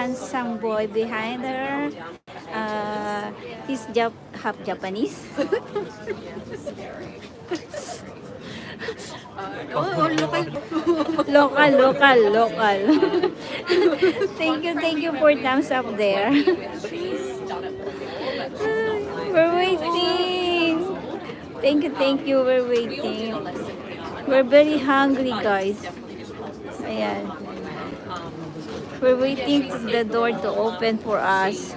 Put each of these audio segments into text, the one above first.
handsome boy behind her. He's half Japanese. Oh, local. Local. Thank you for thumbs up there. We're waiting. Thank you, we're waiting. We're very hungry, guys. Ayan. We're waiting for the door to open for us.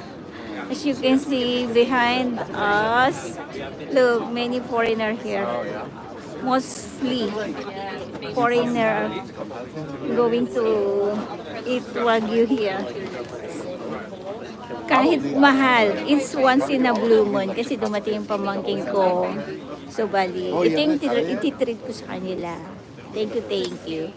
As you can see behind us, look, many foreigners here. Mostly foreigner going to eat Wagyu here. Kahit mahal, it's once in a blue moon kasi dumating yung pamangking ko. So, bali, ito yung ititreat ko sa kanila. Thank you.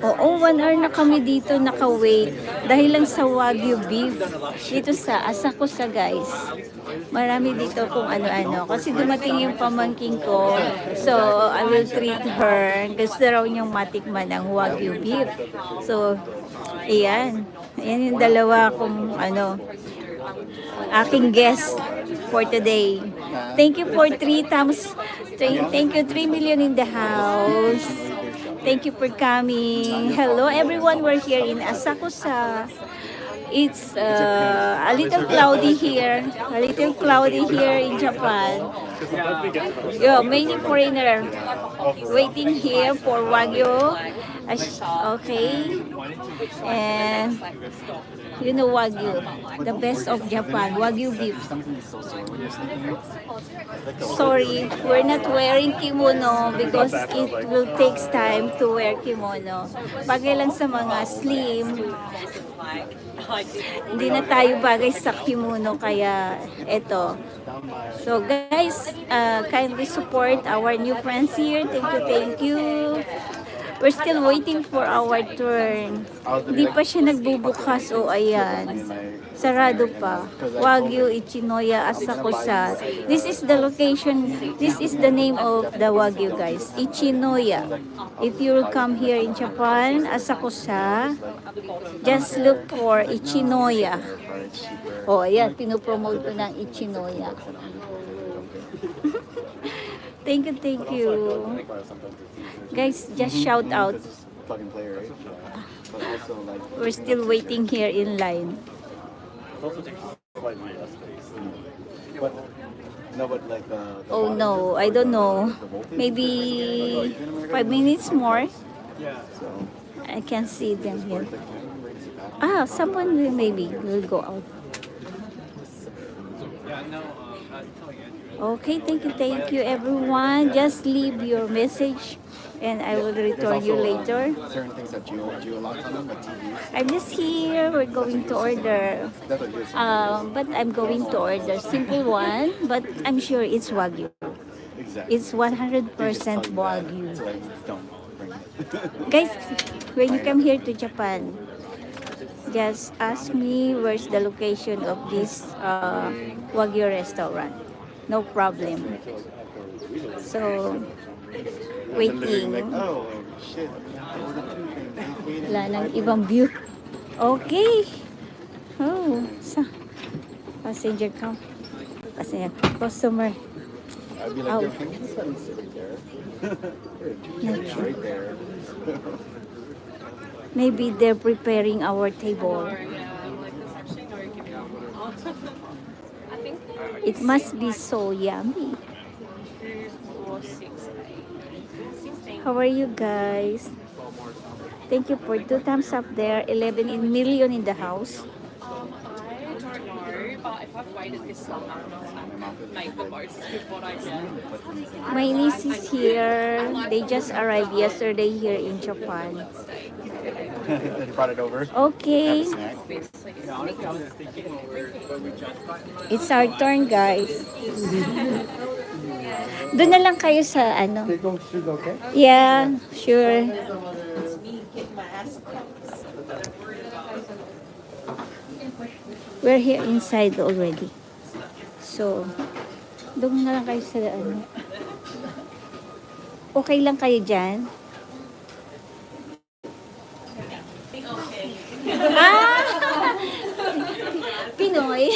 Oo, 1 hour na kami dito naka-wait dahil lang sa Wagyu beef dito sa Asakusa, guys. Marami dito kung ano-ano kasi dumating yung pamangking ko, so I will treat her. Gusto raw niyang matikman ng Wagyu beef. So, ayan yung dalawa kong aking guest for today. Thank you for 3 times. Thank you 3 million in the house. Thank you for coming. Hello everyone, we're here in Asakusa. It's a little cloudy here. In Japan. Many foreigners waiting here for Wagyu. Okay. And you know Wagyu, the best of Japan, Wagyu beef. Sorry, we're not wearing kimono because it will take time to wear kimono. Bagay lang sa mga slim. Hindi na tayo bagay sa kimono, kaya eto. So guys, kindly support our new friends here. Thank you. We're still waiting for our turn. Hindi pa siya nagbubukas. Ayan. Sarado pa. Wagyu Ichinoya Asakusa. This is the location. This is the name of the Wagyu, guys. Ichinoya. If you will come here in Japan, Asakusa, just look for Ichinoya. Ayan. Pinopromote ko ng Ichinoya. Thank you. Guys, just shout out. We're still waiting here in line. Oh no, I don't know. Maybe 5 minutes more. I can see them here. Someone maybe will go out. Okay, thank you everyone. Just leave your message and I will return you later. Certain things that you locked on them, like TVs. I'm just here. We're going to order. But I'm going to order simple one, but I'm sure it's Wagyu. Exactly. It's 100% Wagyu. So like, don't bring it. Guys, when you come here to Japan, just ask me where's the location of this Wagyu restaurant. No problem. So, waiting. Oh shit! I ordered 2 things. Wala nang ibang view. Okay. Passenger come. Customer. I'd be like, yo, can you just let me sit right there? It's right there. Maybe they're preparing our table. It must be so yummy. How are you guys? Thank you for 2 thumbs up there. 11 million in the house. My niece is here. They just arrived yesterday here in Japan. You brought it over. Okay. Snack. It's our turn, guys. Doon na lang kayo sa Okay. Yeah, sure. We're here inside already. So, doon na lang kayo sa Okay lang kayo dyan? Ah! Pinoy.